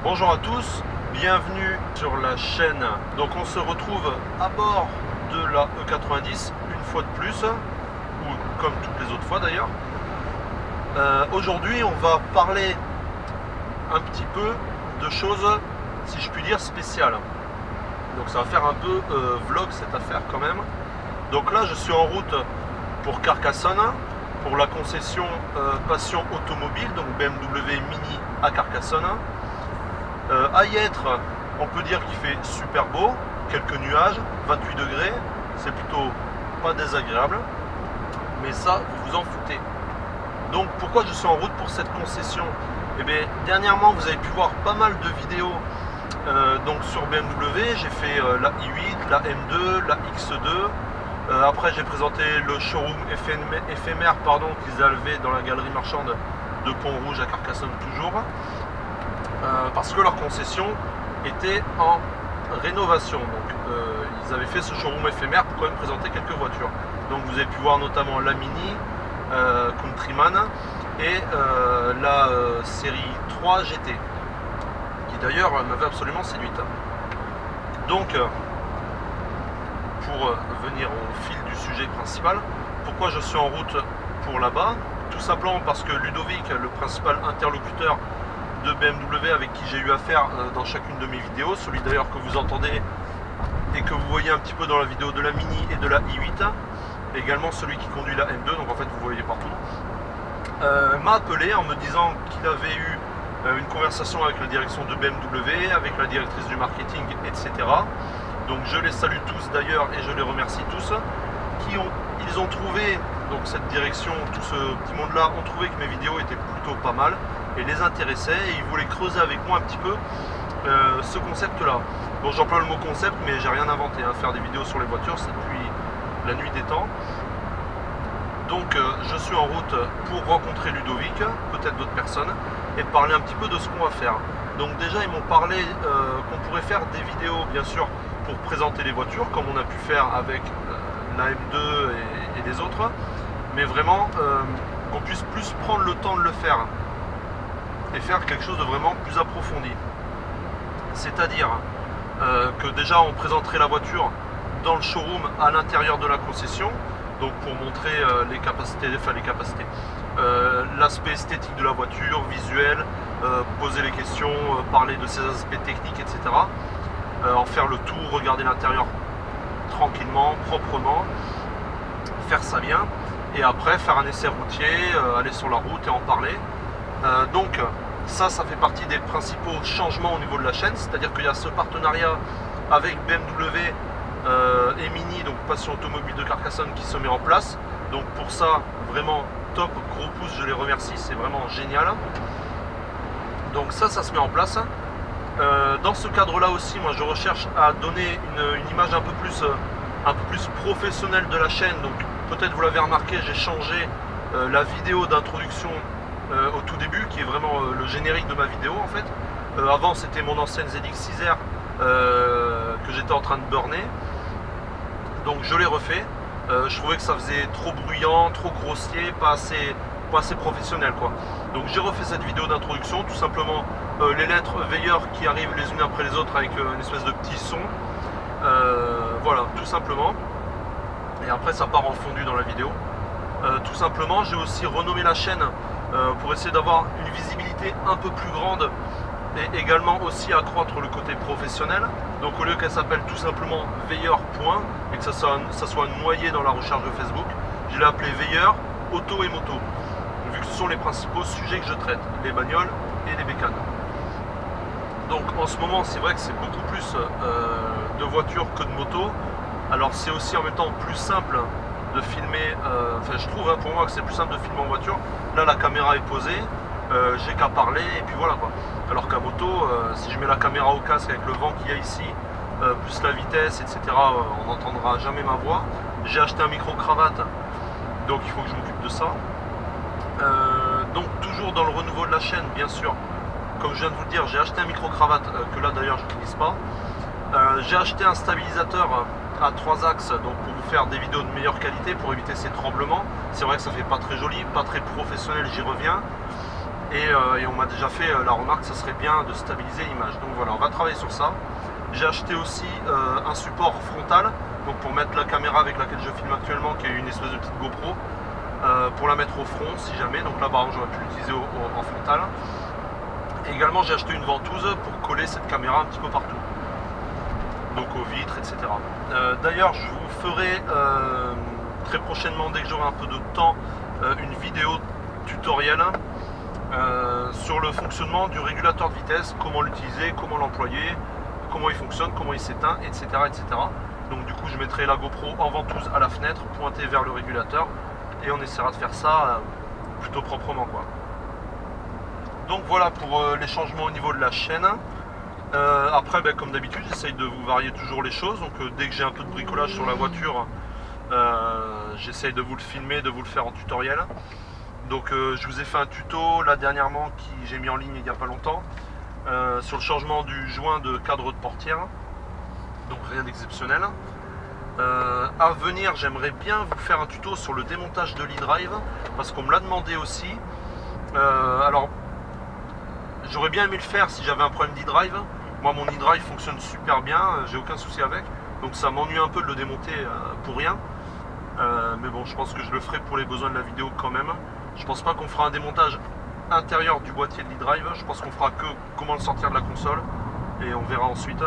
Bonjour à tous, bienvenue sur la chaîne. Donc on se retrouve à bord de la E90 une fois de plus, ou comme toutes les autres fois d'ailleurs. Aujourd'hui on va parler un petit peu de choses, si je puis dire, spéciales. Donc ça va faire un peu vlog cette affaire quand même. Donc là je suis en route pour Carcassonne, pour la concession Passion Automobile, donc BMW Mini à Carcassonne. À y être, on peut dire qu'il fait super beau, quelques nuages, 28 degrés, c'est plutôt pas désagréable, mais ça, vous vous en foutez. Donc pourquoi je suis en route pour cette concession? Eh bien, dernièrement, vous avez pu voir pas mal de vidéos donc sur BMW. J'ai fait la i8, la M2, la X2. Après, j'ai présenté le showroom éphémère qu'ils avaient dans la galerie marchande de Pont-Rouge à Carcassonne toujours. Parce que leur concession était en rénovation. Donc ils avaient fait ce showroom éphémère pour quand même présenter quelques voitures. Donc vous avez pu voir notamment la Mini, Countryman et la série 3 GT, qui d'ailleurs m'avait absolument séduite. Donc pour venir au fil du sujet principal, pourquoi je suis en route pour là-bas? Tout simplement parce que Ludovic, le principal interlocuteur de BMW avec qui j'ai eu affaire dans chacune de mes vidéos, celui d'ailleurs que vous entendez et que vous voyez un petit peu dans la vidéo de la Mini et de la i8, également celui qui conduit la M2, donc en fait vous voyez partout, m'a appelé en me disant qu'il avait eu une conversation avec la direction de BMW, avec la directrice du marketing, etc. Donc je les salue tous d'ailleurs et je les remercie tous, ils ont trouvé, donc cette direction, tout ce petit monde là ont trouvé que mes vidéos étaient plutôt pas mal et les intéressaient, et ils voulaient creuser avec moi un petit peu ce concept là. Bon, j'emploie le mot concept, mais j'ai rien inventé, hein. Faire des vidéos sur les voitures, c'est depuis la nuit des temps. Donc je suis en route pour rencontrer Ludovic, peut-être d'autres personnes, et parler un petit peu de ce qu'on va faire. Donc déjà ils m'ont parlé qu'on pourrait faire des vidéos bien sûr pour présenter les voitures, comme on a pu faire avec la M2 et les autres, mais vraiment qu'on puisse plus prendre le temps de le faire et faire quelque chose de vraiment plus approfondi. C'est-à-dire que déjà on présenterait la voiture dans le showroom à l'intérieur de la concession, donc pour montrer l'aspect esthétique de la voiture, visuel, poser les questions, parler de ses aspects techniques, etc. En faire le tour, regarder l'intérieur tranquillement, proprement, faire ça bien, et après faire un essai routier, aller sur la route et en parler. Donc ça fait partie des principaux changements au niveau de la chaîne, c'est-à-dire qu'il y a ce partenariat avec BMW et Mini, donc Passion Automobile de Carcassonne, qui se met en place. Donc pour ça, vraiment top, gros pouce, je les remercie, c'est vraiment génial. Donc ça se met en place. Dans ce cadre-là aussi, moi je recherche à donner une image un peu plus professionnelle de la chaîne. Donc peut-être vous l'avez remarqué, j'ai changé la vidéo d'introduction au tout début, qui est vraiment le générique de ma vidéo en fait. Avant c'était mon ancienne ZX6R que j'étais en train de burner, donc je l'ai refait. Je trouvais que ça faisait trop bruyant, trop grossier, pas assez professionnel quoi. Donc j'ai refait cette vidéo d'introduction, tout simplement les lettres veilleurs qui arrivent les unes après les autres avec une espèce de petit son, voilà, tout simplement. Et après ça part en fondu dans la vidéo. Tout simplement, j'ai aussi renommé la chaîne pour essayer d'avoir une visibilité un peu plus grande et également aussi accroître le côté professionnel. Donc au lieu qu'elle s'appelle tout simplement Veilleur Point et que ça soit noyé dans la recherche de Facebook, je l'ai appelé Veilleur, Auto et Moto, vu que ce sont les principaux sujets que je traite, les bagnoles et les bécanes. Donc en ce moment c'est vrai que c'est beaucoup plus de voitures que de motos. Alors c'est aussi en même temps plus simple de filmer, enfin je trouve pour moi que c'est plus simple de filmer en voiture. Là la caméra est posée, j'ai qu'à parler et puis voilà quoi. Alors qu'à moto, si je mets la caméra au casque avec le vent qu'il y a ici, plus la vitesse, etc., on n'entendra jamais ma voix. J'ai acheté un micro-cravate, donc il faut que je m'occupe de ça. Donc toujours dans le renouveau de la chaîne, bien sûr, comme je viens de vous le dire, j'ai acheté un micro-cravate que là d'ailleurs je n'utilise pas. J'ai acheté un stabilisateur à 3 axes, donc pour vous faire des vidéos de meilleure qualité, pour éviter ces tremblements. C'est vrai que ça fait pas très joli, pas très professionnel, j'y reviens. Et on m'a déjà fait la remarque que ça serait bien de stabiliser l'image. Donc voilà, on va travailler sur ça. J'ai acheté aussi un support frontal, donc pour mettre la caméra avec laquelle je filme actuellement, qui est une espèce de petite GoPro, pour la mettre au front si jamais. Donc là, par exemple, j'aurais pu l'utiliser en frontal. Et également, j'ai acheté une ventouse pour coller cette caméra un petit peu partout, donc aux vitres, etc. D'ailleurs, je vous ferai très prochainement, dès que j'aurai un peu de temps, une vidéo tutoriel sur le fonctionnement du régulateur de vitesse, comment l'utiliser, comment l'employer, comment il fonctionne, comment il s'éteint, etc., etc. Donc du coup, je mettrai la GoPro en ventouse à la fenêtre, pointée vers le régulateur, et on essaiera de faire ça plutôt proprement, quoi. Donc voilà pour les changements au niveau de la chaîne. Après, comme d'habitude, j'essaye de vous varier toujours les choses. Donc dès que j'ai un peu de bricolage sur la voiture, j'essaye de vous le filmer, de vous le faire en tutoriel. Donc je vous ai fait un tuto là dernièrement qui j'ai mis en ligne il n'y a pas longtemps sur le changement du joint de cadre de portière. Donc rien d'exceptionnel. À venir, j'aimerais bien vous faire un tuto sur le démontage de l'e-drive parce qu'on me l'a demandé aussi. Alors j'aurais bien aimé le faire si j'avais un problème d'e-drive. Moi mon e-drive fonctionne super bien, j'ai aucun souci avec. Donc ça m'ennuie un peu de le démonter pour rien. Mais bon, je pense que je le ferai pour les besoins de la vidéo quand même. Je pense pas qu'on fera un démontage intérieur du boîtier de l'e-drive. Je pense qu'on fera que comment le sortir de la console. Et on verra ensuite.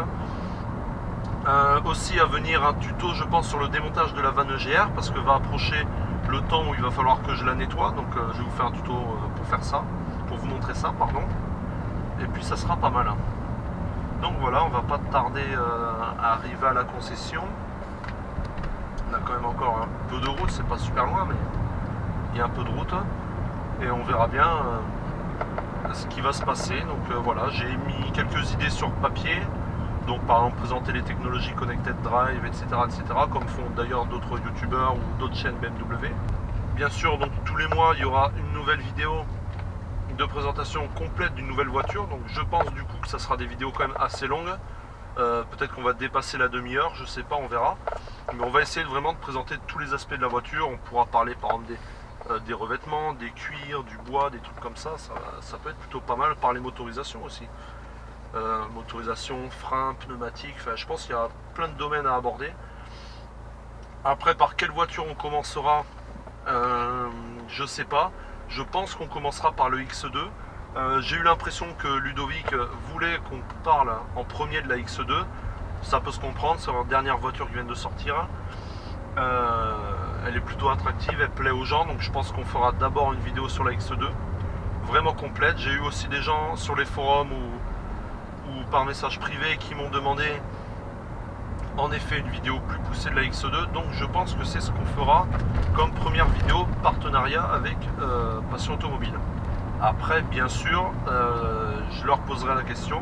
Aussi à venir un tuto, je pense, sur le démontage de la vanne EGR. Parce que va approcher le temps où il va falloir que je la nettoie. Donc je vais vous faire un tuto pour faire ça. Pour vous montrer ça, pardon. Et puis ça sera pas mal. Donc voilà, on va pas tarder à arriver à la concession. On a quand même encore un peu de route, c'est pas super loin, mais il y a un peu de route. Et on verra bien ce qui va se passer. Donc voilà, j'ai mis quelques idées sur papier. Donc par exemple présenter les technologies Connected Drive, etc. etc. comme font d'ailleurs d'autres youtubeurs ou d'autres chaînes BMW. Bien sûr, donc tous les mois, il y aura une nouvelle vidéo de présentation complète d'une nouvelle voiture. Donc je pense du coup que ça sera des vidéos quand même assez longues. Peut-être qu'on va dépasser la demi-heure, je sais pas, on verra. Mais on va essayer vraiment de présenter tous les aspects de la voiture. On pourra parler par exemple des revêtements, des cuirs, du bois, des trucs comme ça. Ça peut être plutôt pas mal. Parler motorisation aussi. Motorisation, frein, pneumatique. Enfin, je pense qu'il y a plein de domaines à aborder. Après, par quelle voiture on commencera, je sais pas. Je pense qu'on commencera par le X2. J'ai eu l'impression que Ludovic voulait qu'on parle en premier de la X2. Ça peut se comprendre, c'est leur dernière voiture qui vient de sortir. Elle est plutôt attractive, elle plaît aux gens, donc je pense qu'on fera d'abord une vidéo sur la X2, vraiment complète. J'ai eu aussi des gens sur les forums ou par message privé qui m'ont demandé en effet une vidéo plus poussée de la X2, donc je pense que c'est ce qu'on fera comme première vidéo partenariat avec Passion Automobile. Après, bien sûr, je leur poserai la question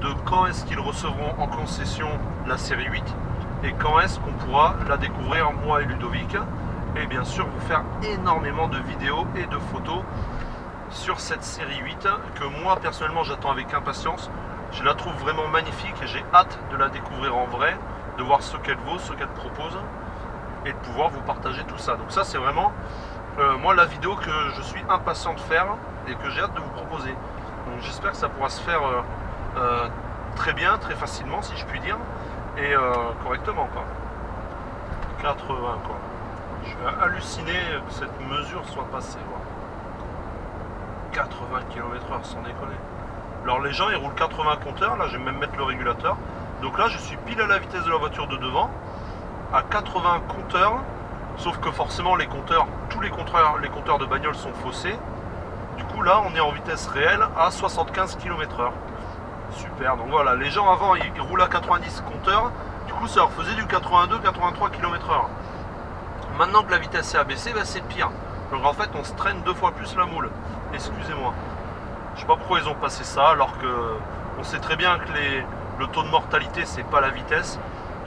de quand est-ce qu'ils recevront en concession la série 8 et quand est-ce qu'on pourra la découvrir, moi et Ludovic, et bien sûr vous faire énormément de vidéos et de photos sur cette série 8 que moi personnellement j'attends avec impatience. Je la trouve vraiment magnifique et j'ai hâte de la découvrir en vrai, de voir ce qu'elle vaut, ce qu'elle propose et de pouvoir vous partager tout ça. Donc ça c'est vraiment moi la vidéo que je suis impatient de faire et que j'ai hâte de vous proposer. Donc j'espère que ça pourra se faire très bien, très facilement si je puis dire, et correctement quoi. 80 quoi. Je suis halluciné que cette mesure soit passée. Voilà. 80 km/h sans déconner. Alors les gens ils roulent 80 compteurs, là je vais même mettre le régulateur. Donc là je suis pile à la vitesse de la voiture de devant, à 80 compteurs, sauf que forcément les compteurs, tous les compteurs de bagnole sont faussés. Du coup là on est en vitesse réelle à 75 km/h. Super, donc voilà, les gens avant ils roulaient à 90 compteurs, du coup ça leur faisait du 82-83 km/h. Maintenant que la vitesse est abaissée, ben, c'est pire. Donc en fait on se traîne 2 fois plus la moule. Excusez-moi. Je sais pas pourquoi ils ont passé ça alors que on sait très bien que le taux de mortalité c'est pas la vitesse.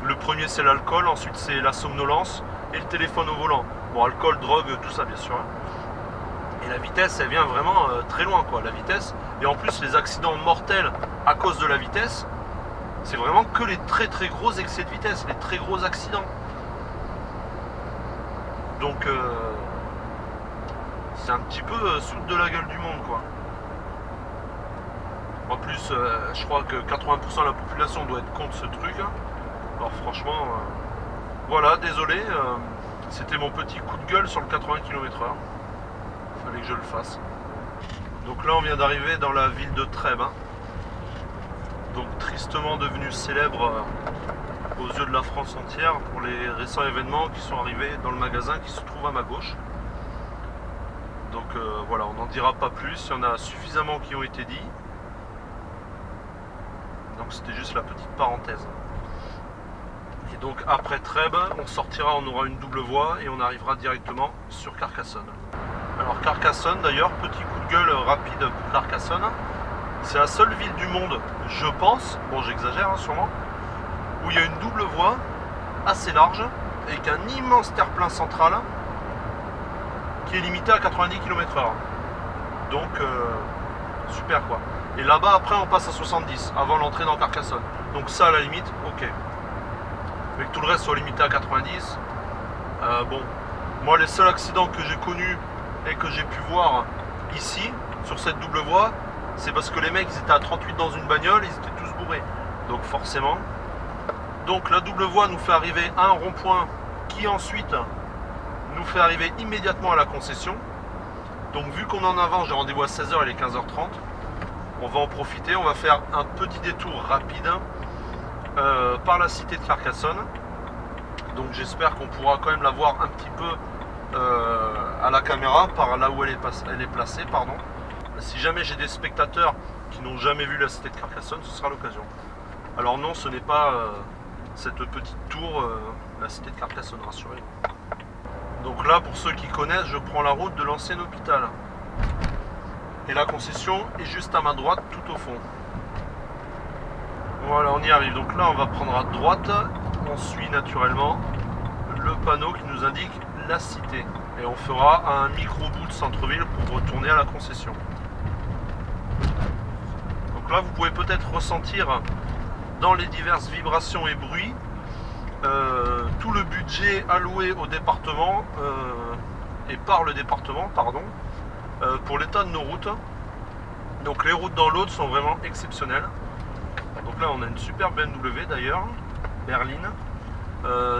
Le premier c'est l'alcool, ensuite c'est la somnolence et le téléphone au volant. Bon, alcool, drogue, tout ça bien sûr. Et la vitesse elle vient vraiment très loin quoi, la vitesse. Et en plus les accidents mortels à cause de la vitesse, c'est vraiment que les très très gros excès de vitesse, les très gros accidents. Donc c'est un petit peu soude de la gueule du monde, quoi. En plus, je crois que 80% de la population doit être contre ce truc. Alors franchement, voilà, désolé, c'était mon petit coup de gueule sur le 80 km/h. Fallait que je le fasse. Donc là, on vient d'arriver dans la ville de Trèbes. Donc tristement devenue célèbre aux yeux de la France entière pour les récents événements qui sont arrivés dans le magasin qui se trouve à ma gauche. Donc voilà, on n'en dira pas plus, il y en a suffisamment qui ont été dits. Donc c'était juste la petite parenthèse. Et donc après Trèbes, on sortira, on aura une double voie et on arrivera directement sur Carcassonne. Alors Carcassonne d'ailleurs, petit coup de gueule rapide pour Carcassonne. C'est la seule ville du monde, je pense, bon j'exagère sûrement, où il y a une double voie assez large avec un immense terre-plein central qui est limité à 90 km/h. Donc super quoi. Et là-bas après on passe à 70 avant l'entrée dans Carcassonne. Donc ça à la limite, ok. Mais que tout le reste soit limité à 90, bon. Moi les seuls accidents que j'ai connus et que j'ai pu voir ici, sur cette double voie, c'est parce que les mecs ils étaient à 38 dans une bagnole, ils étaient tous bourrés. Donc forcément. Donc la double voie nous fait arriver à un rond-point qui ensuite nous fait arriver immédiatement à la concession. Donc vu qu'on est en avance, j'ai rendez-vous à 16h, il est 15h30. On va en profiter, on va faire un petit détour rapide par la cité de Carcassonne. Donc j'espère qu'on pourra quand même la voir un petit peu à la caméra, par là où elle est placée, pardon. Si jamais j'ai des spectateurs qui n'ont jamais vu la cité de Carcassonne, ce sera l'occasion. Alors non, ce n'est pas cette petite tour, la cité de Carcassonne, rassurez-vous. Donc là, pour ceux qui connaissent, je prends la route de l'ancien hôpital. Et la concession est juste à ma droite, tout au fond. Voilà, on y arrive. Donc là, on va prendre à droite. On suit naturellement le panneau qui nous indique la cité. Et on fera un micro-bout de centre-ville pour retourner à la concession. Donc là, vous pouvez peut-être ressentir dans les diverses vibrations et bruits tout le budget alloué au département et par le département, pardon, pour l'état de nos routes. Donc les routes dans l'Aude sont vraiment exceptionnelles. Donc là on a une super BMW d'ailleurs, berline.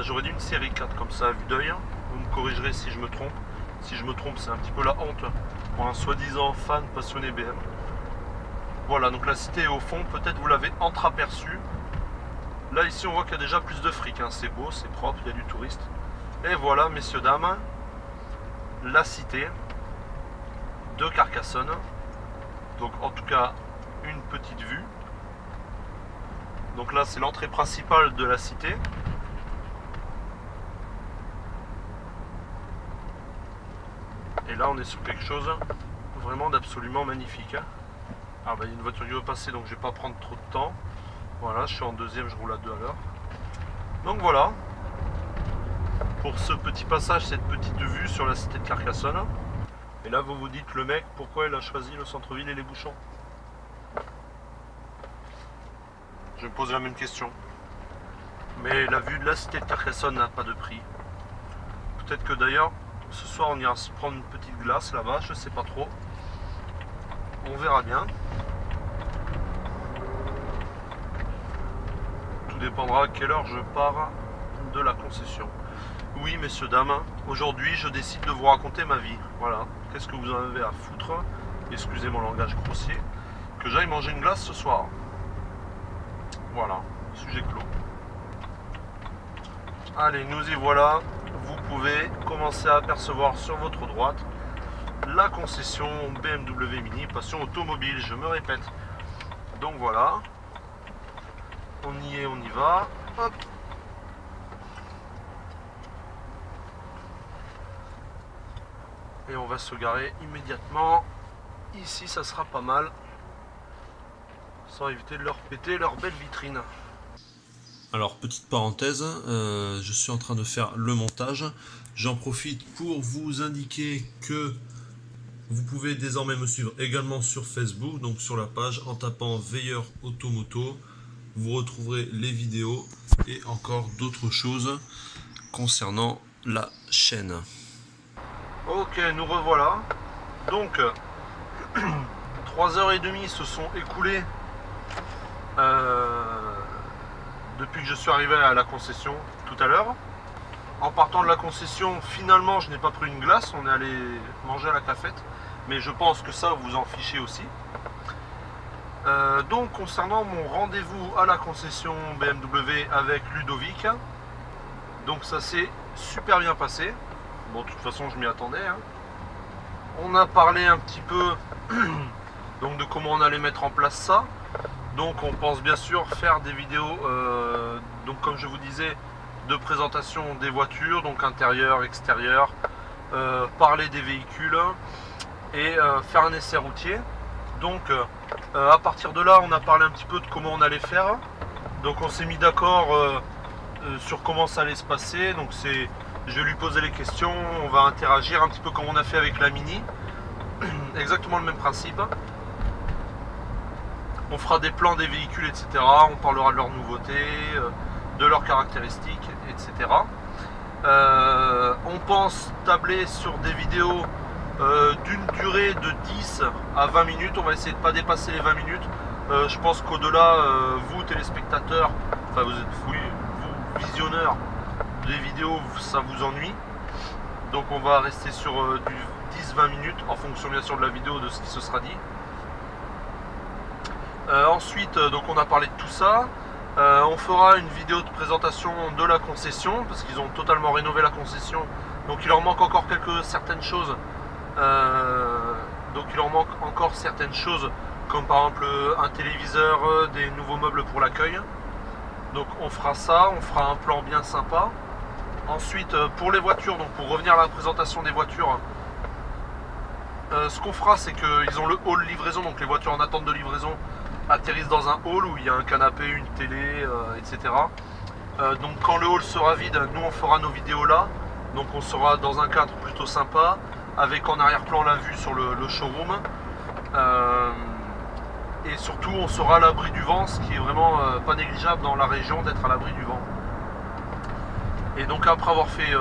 J'aurais dit une série 4 comme ça à vue d'œil. Vous me corrigerez si je me trompe. Si je me trompe, c'est un petit peu la honte pour un soi-disant fan passionné BM. Voilà, donc la cité est au fond, peut-être vous l'avez entreaperçu. Là ici on voit qu'il y a déjà plus de fric, hein. C'est beau, c'est propre, il y a du touriste. Et voilà messieurs, dames, la cité de Carcassonne. Donc en tout cas une petite vue. Donc là c'est l'entrée principale de la cité. Et là on est sur quelque chose vraiment d'absolument magnifique. Ah bah il y a une voiture qui veut passer, donc je vais pas prendre trop de temps. Voilà, je suis en deuxième, je roule à 2 à l'heure. Donc voilà, pour ce petit passage, cette petite vue sur la cité de Carcassonne. Et là vous vous dites, le mec, pourquoi il a choisi le centre-ville et les bouchons? Je me pose la même question. Mais la vue de la cité de Carcassonne n'a pas de prix. Peut-être que d'ailleurs, ce soir on ira se prendre une petite glace là-bas, je sais pas trop. On verra bien. Tout dépendra à quelle heure je pars de la concession. Oui, messieurs, dames, aujourd'hui je décide de vous raconter ma vie. Voilà. Qu'est-ce que vous en avez à foutre? Excusez mon langage grossier. Que j'aille manger une glace ce soir. Voilà. Sujet clos. Allez, nous y voilà. Vous pouvez commencer à apercevoir sur votre droite la concession BMW Mini Passion Automobile, je me répète. Donc voilà. On y est, on y va. Hop. Et on va se garer immédiatement. Ici, ça sera pas mal. Sans éviter de leur péter leur belle vitrine. Alors, petite parenthèse, je suis en train de faire le montage. J'en profite pour vous indiquer que vous pouvez désormais me suivre également sur Facebook, donc sur la page, en tapant Veilleur Automoto. Vous retrouverez les vidéos et encore d'autres choses concernant la chaîne. Ok, nous revoilà. Donc 3h30 se sont écoulées depuis que je suis arrivé à la concession tout à l'heure. En partant de la concession, finalement je n'ai pas pris une glace, on est allé manger à la cafette, mais je pense que ça vous en fichez aussi. Donc concernant mon rendez-vous à la concession BMW avec Ludovic, donc ça s'est super bien passé. Bon, de toute façon je m'y attendais, hein. On a parlé un petit peu donc de comment on allait mettre en place ça. Donc on pense bien sûr faire des vidéos, donc comme je vous disais, de présentation des voitures, donc intérieur, extérieur, parler des véhicules et faire un essai routier. Donc à partir de là, on a parlé un petit peu de comment on allait faire. Donc on s'est mis d'accord sur comment ça allait se passer. Donc je vais lui poser les questions, on va interagir un petit peu comme on a fait avec la Mini. Exactement le même principe. On fera des plans des véhicules, etc. On parlera de leurs nouveautés, de leurs caractéristiques, etc. On pense tabler sur des vidéos d'une durée de 10 à 20 minutes. On va essayer de ne pas dépasser les 20 minutes. Je pense qu'au-delà, vous téléspectateurs, enfin vous visionneurs des vidéos, ça vous ennuie. Donc on va rester sur du 10-20 minutes en fonction bien sûr de la vidéo, de ce qui se sera dit. Ensuite, donc on a parlé de tout ça. On fera une vidéo de présentation de la concession parce qu'ils ont totalement rénové la concession. Donc il leur manque encore certaines choses. Comme par exemple un téléviseur, des nouveaux meubles pour l'accueil. Donc on fera ça, on fera un plan bien sympa. Ensuite pour les voitures, donc pour revenir à la présentation des voitures, ce qu'on fera c'est qu'ils ont le hall livraison, donc les voitures en attente de livraison atterrissent dans un hall où il y a un canapé, une télé, etc. Donc quand le hall sera vide, nous on fera nos vidéos là. Donc on sera dans un cadre plutôt sympa, avec en arrière-plan la vue sur le showroom. Et surtout on sera à l'abri du vent, ce qui est vraiment pas négligeable dans la région, d'être à l'abri du vent. Et donc après avoir fait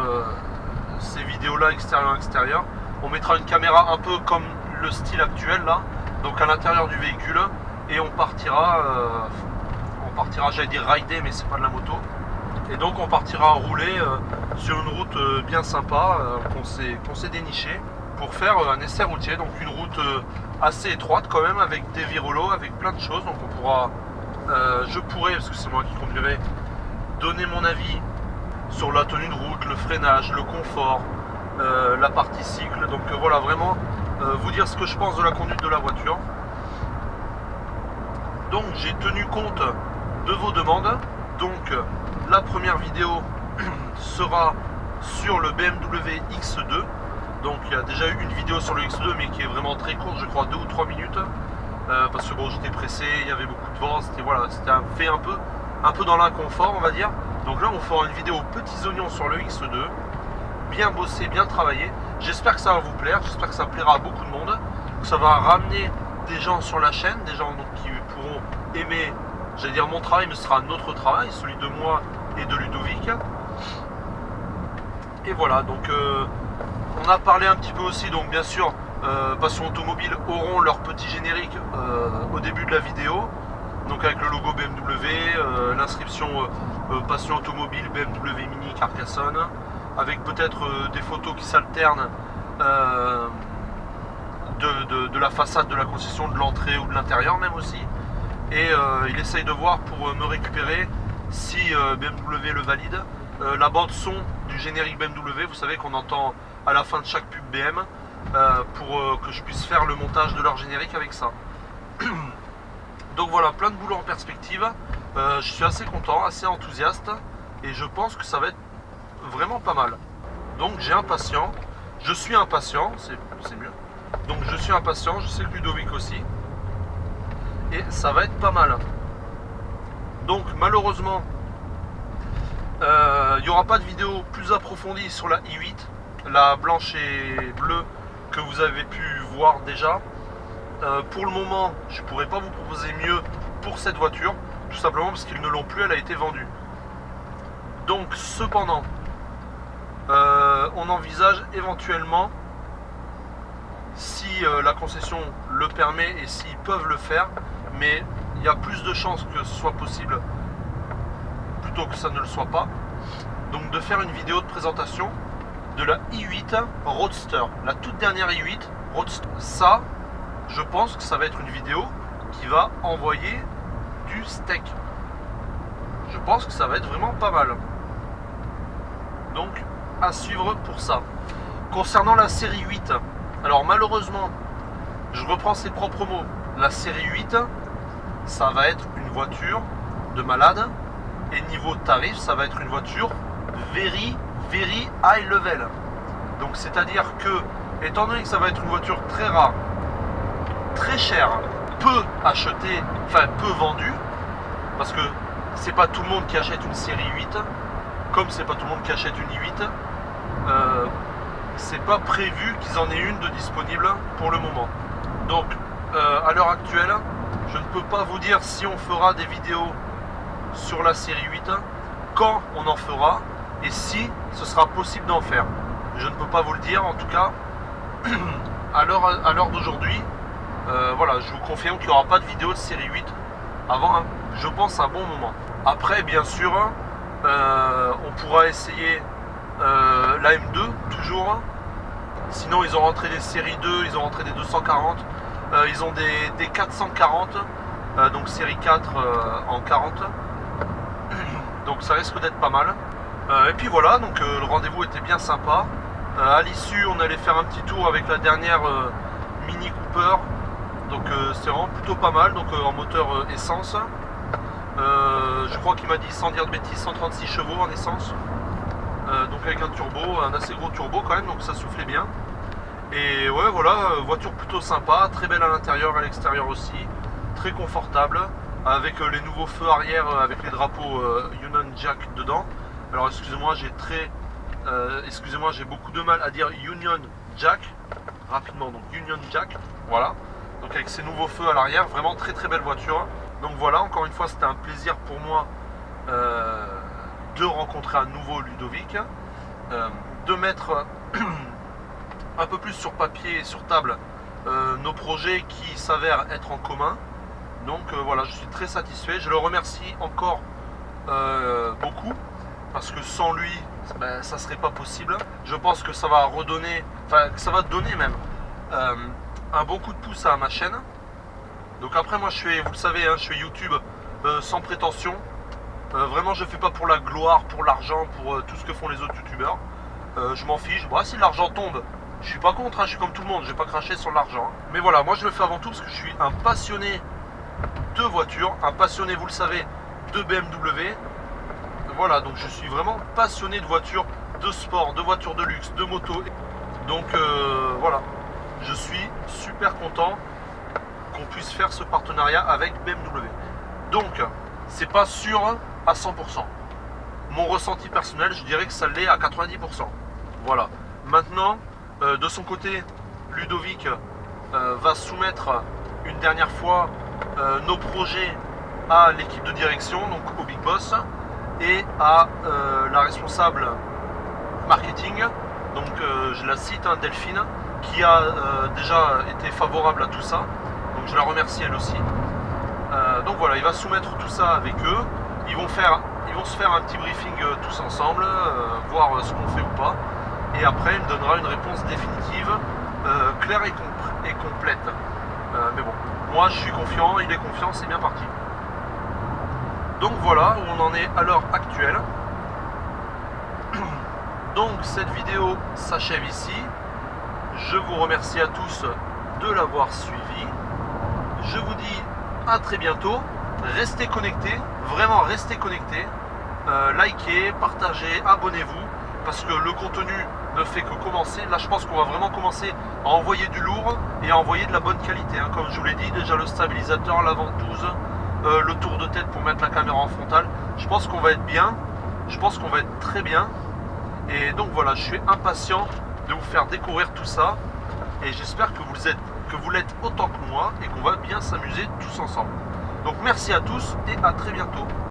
ces vidéos là extérieur, on mettra une caméra un peu comme le style actuel là, donc à l'intérieur du véhicule, et on partira, j'allais dire rider, mais c'est pas de la moto. Et donc on partira rouler sur une route bien sympa qu'on s'est dénichée pour faire un essai routier, donc une route assez étroite quand même, avec des virolos, avec plein de choses. Donc on pourra, je pourrais, parce que c'est moi qui conduirai, donner mon avis sur la tenue de route, le freinage, le confort, la partie cycle. Donc voilà, vraiment vous dire ce que je pense de la conduite de la voiture. Donc j'ai tenu compte de vos demandes. Donc la première vidéo sera sur le BMW X2. Donc il y a déjà eu une vidéo sur le X2, mais qui est vraiment très courte, je crois 2 ou 3 minutes, parce que bon, j'étais pressé, il y avait beaucoup de vent, c'était voilà, fait un peu dans l'inconfort, on va dire. Donc là on fera une vidéo petits oignons sur le X2, bien bossé, bien travaillé. J'espère que ça va vous plaire, j'espère que ça plaira à beaucoup de monde, que ça va ramener des gens sur la chaîne, des gens donc, qui pourront aimer, j'allais dire mon travail, mais ce sera notre travail, celui de moi et de Ludovic. Et voilà, donc on a parlé un petit peu aussi, donc bien sûr Passion Automobile auront leur petit générique au début de la vidéo, donc avec le logo BMW, l'inscription Passion Automobile BMW Mini Carcassonne, avec peut-être des photos qui s'alternent de la façade de la concession, de l'entrée ou de l'intérieur même aussi. Et il essaye de voir pour me récupérer, si BMW le valide, la bande son du générique BMW, vous savez qu'on entend à la fin de chaque pub BM, pour que je puisse faire le montage de leur générique avec ça. Donc voilà, plein de boulot en perspective. Je suis assez content, assez enthousiaste, et je pense que ça va être vraiment pas mal. Donc je suis impatient, c'est mieux. Donc je suis impatient, je sais que Ludovic aussi, et ça va être pas mal. Donc malheureusement il n'y aura pas de vidéo plus approfondie sur la i8, la blanche et bleue, que vous avez pu voir déjà. Pour le moment je ne pourrais pas vous proposer mieux pour cette voiture, tout simplement parce qu'ils ne l'ont plus, elle a été vendue. Donc cependant on envisage éventuellement, si la concession le permet et s'ils peuvent le faire, mais il y a plus de chances que ce soit possible plutôt que ça ne le soit pas. Donc de faire une vidéo de présentation de la i8 Roadster, la toute dernière i8 Roadster. Ça, je pense que ça va être une vidéo qui va envoyer du steak. Je pense que ça va être vraiment pas mal. Donc à suivre pour ça. Concernant la série 8, alors malheureusement, je reprends ses propres mots, la série 8, ça va être une voiture de malade, et niveau tarif, ça va être une voiture very high level. Donc c'est à dire que, étant donné que ça va être une voiture très rare, très chère, peu achetée, enfin peu vendue, parce que c'est pas tout le monde qui achète une série 8, comme c'est pas tout le monde qui achète une i8, c'est pas prévu qu'ils en aient une de disponible pour le moment. Donc à l'heure actuelle, je ne peux pas vous dire si on fera des vidéos sur la série 8, quand on en fera et si ce sera possible d'en faire. Je ne peux pas vous le dire, en tout cas à l'heure d'aujourd'hui, voilà, je vous confirme qu'il n'y aura pas de vidéo de série 8 avant, je pense, un bon moment. Après, bien sûr, on pourra essayer la M2 toujours. Sinon, ils ont rentré des séries 2, ils ont rentré des 240, ils ont des 440, donc série 4 en 40. Donc ça risque d'être pas mal. Et puis voilà, donc le rendez-vous était bien sympa. À l'issue, on allait faire un petit tour avec la dernière Mini Cooper. Donc c'est vraiment plutôt pas mal, donc en moteur essence. Je crois qu'il m'a dit, sans dire de bêtises, 136 chevaux en essence. Donc avec un turbo, un assez gros turbo quand même, donc ça soufflait bien. Et ouais, voilà, voiture plutôt sympa, très belle à l'intérieur, à l'extérieur aussi, très confortable, avec les nouveaux feux arrière, avec les drapeaux Union Jack dedans. Alors excusez-moi, j'ai beaucoup de mal à dire Union Jack rapidement, donc Union Jack, voilà. Donc avec ces nouveaux feux à l'arrière, vraiment très belle voiture. Donc voilà, encore une fois, c'était un plaisir pour moi de rencontrer un nouveau Ludovic, de mettre un peu plus sur papier et sur table nos projets qui s'avèrent être en commun. Donc voilà, je suis très satisfait. Je le remercie encore beaucoup, parce que sans lui, ben, ça serait pas possible. Je pense que ça va redonner, enfin que ça va donner même un bon coup de pouce à ma chaîne. Donc après, moi je fais, vous le savez, hein, je fais YouTube sans prétention. Vraiment, je fais pas pour la gloire, pour l'argent, pour tout ce que font les autres youtubeurs. Je m'en fiche. Bon, si l'argent tombe, je suis pas contre, hein, je suis comme tout le monde, je vais pas cracher sur l'argent. Mais voilà, moi je le fais avant tout parce que je suis un passionné de voitures, un passionné, vous le savez, de BMW. Voilà, donc je suis vraiment passionné de voitures, de sport, de voitures de luxe, de moto. Donc voilà, je suis super content qu'on puisse faire ce partenariat avec BMW. Donc, c'est pas sûr à 100%. Mon ressenti personnel, je dirais que ça l'est à 90%. Voilà. Maintenant, de son côté, Ludovic va soumettre une dernière fois nos projets à l'équipe de direction, donc au Big Boss, et à la responsable marketing, donc je la cite, hein, Delphine, qui a déjà été favorable à tout ça, donc je la remercie elle aussi. Donc voilà, il va soumettre tout ça avec eux, ils vont se faire un petit briefing tous ensemble, voir ce qu'on fait ou pas, et après il me donnera une réponse définitive, claire et complète. Mais bon, moi je suis confiant, il est confiant, c'est bien parti. Donc voilà où on en est à l'heure actuelle. Donc cette vidéo s'achève ici. Je vous remercie à tous de l'avoir suivi. Je vous dis à très bientôt. Restez connectés, vraiment restez connectés. Likez, partagez, abonnez-vous, parce que le contenu ne fait que commencer. Là je pense qu'on va vraiment commencer à envoyer du lourd et à envoyer de la bonne qualité, hein. Comme je vous l'ai dit, déjà le stabilisateur, la ventouse, le tour de tête pour mettre la caméra en frontale. Je pense qu'on va être bien, je pense qu'on va être très bien. Et donc voilà, je suis impatient de vous faire découvrir tout ça. Et j'espère que vous l'êtes autant que moi et qu'on va bien s'amuser tous ensemble. Donc merci à tous et à très bientôt.